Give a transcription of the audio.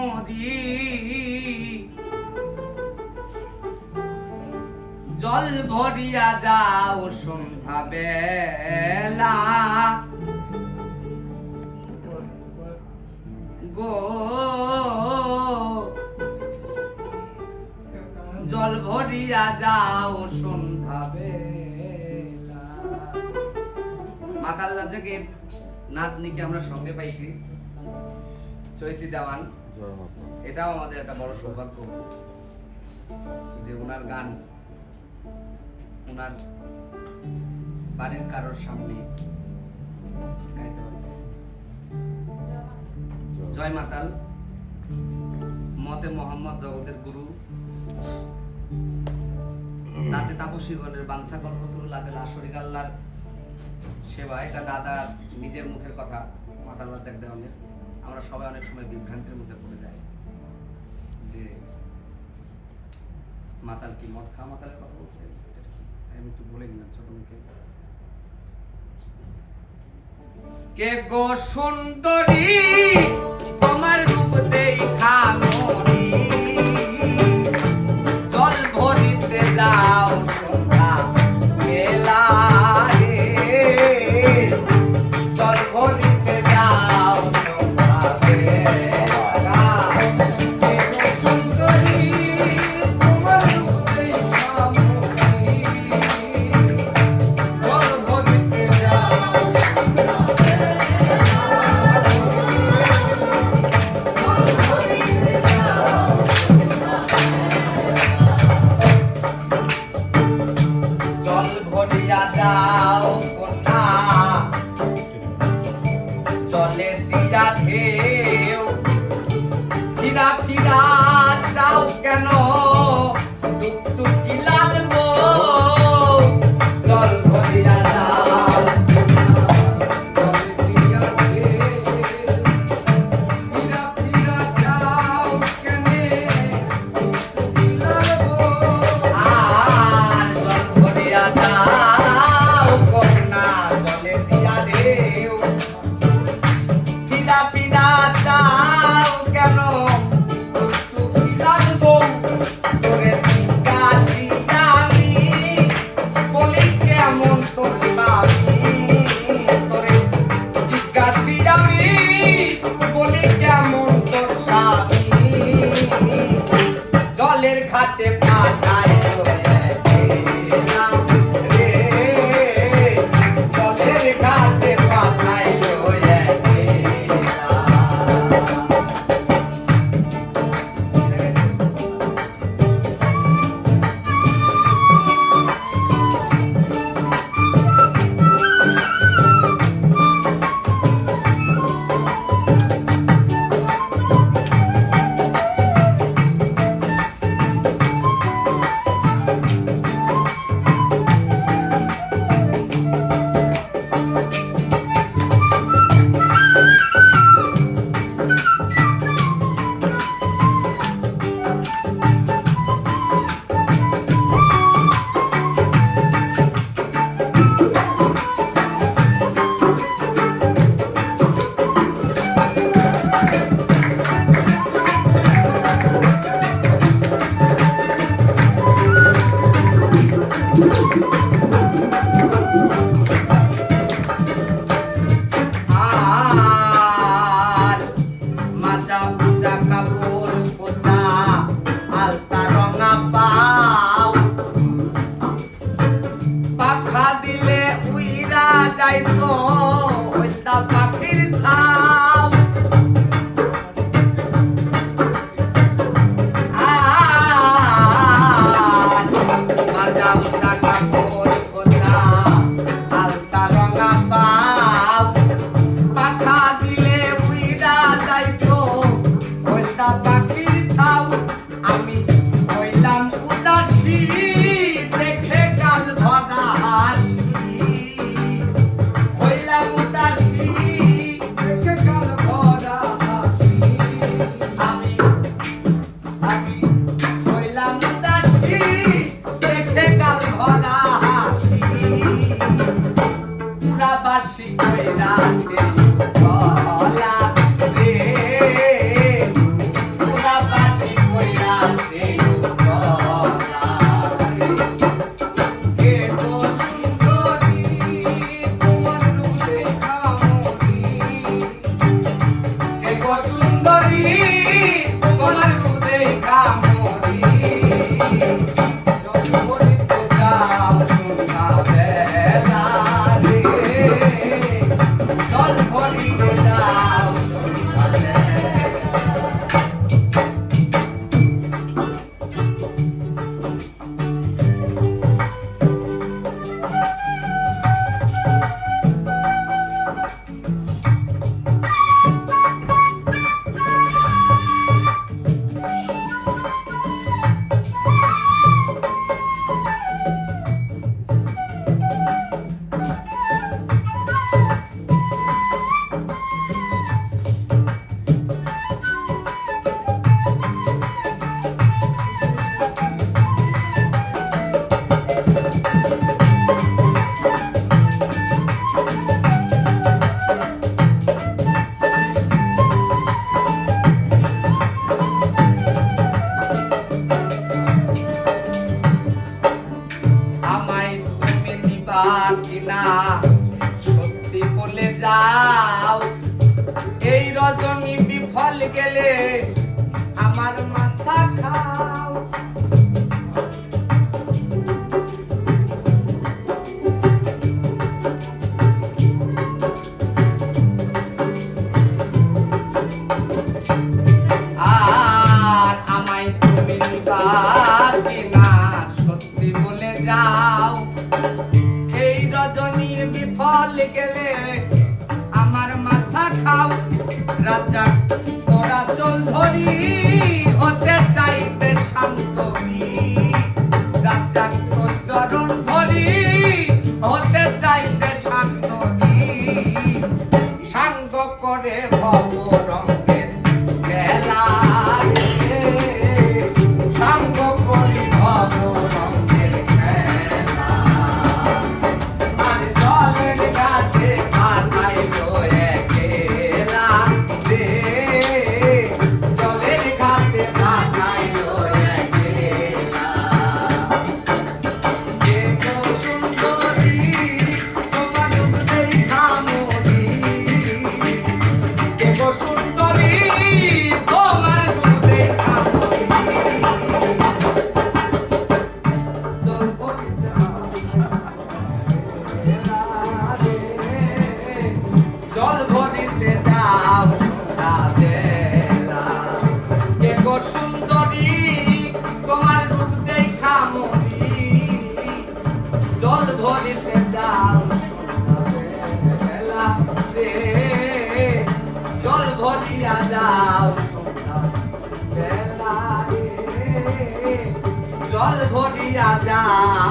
মরি জল ভরিয়া যাও সন্ধ্যা বেলা গো জল ভরিয়া যাও সন্ধ্যা বেলা। মাতাল রাজ্জাকের নাতনিকে আমরা সঙ্গে পাইছি, চৈতি দেওয়ান। এটাও আমাদের একটা বড় সৌভাগ্য যে ওনার গান ওনার বাড়ির কারোর সামনে গাইতে পারতেছে। জয় মাতাল, মতে মোহাম্মদ জগতের গুরু, তাতে তাপসীগণের বাঞ্ছা কল্পতরু লাতে লাশরিক আল্লাহর সেবা। এটা দাদার নিজের মুখের কথা, মাতাল রাজ্জাক দেওয়ানের। আমরা সবাই অনেক সময় বিভ্রান্তির মধ্যে পড়ে যাই যে মাতাল কি মদ খাওয়া মাতালের কথা বলছে, আমি একটু বলে নিলাম ছোট মুখে। কে গো সুন্দরী তোমার রূপ দেখা মরি জল ভরিতে যাও সন্ধ্যা বেলা রে জল ভরিতে যাও সন্ধ্যা বেলা। কে গো সুন্দরী তোমার রূপ দেখা মরি জল ভরিতে যাও জল ভরিয়া যাও কন্যা জলে দিয়া ঢেউ ফিরা ফিরা যাও কেন টুকটুকি লাল বউ জল ভরিয়া যাও জলে দিয়া ঢেউ ফিরা ফিরা যাও কেন টুকটুকি লাল বউ আর জল ভরিয়া যাও কন্যা জলে দিয়া ঢেউ ফিরা ফিরা যাও কেন টুকটুকি লাল বউ আমার মাথা খাও আর আমায় তুমি নিবা কিনা সত্যি বলে যাও এই রজনী বিফল গেলে আমার মাথা খাও রাজা তোরা চল ধরি হতে চাইতে শান্তমি রাজা তোর চরণ ধরি হতে চাইতে শান্তমি সাঙ্গ করে ভব রঙের খেলা রে, সাঙ্গ করি ভব রঙের খেলা আর জলের গাছে বানাইলো একলা রে, জলের গাছে বানাইলো একলা। দেখো সুন্দরী তোমার রূপ দেখা মরি, দেখো সুন্দরী তোমার রূপ দেখা মরি। জল ভরিতে জল ভরিতে যাও সন্ধ্যা বেলা কে গো সুন্দরী তোমার রূপ দেখা মরি জল ভরিতে যাও সন্ধ্যা বেলা রে জল ভরিয়া যাও সন্ধ্যা বেলা রে জল ভরিয়া যাও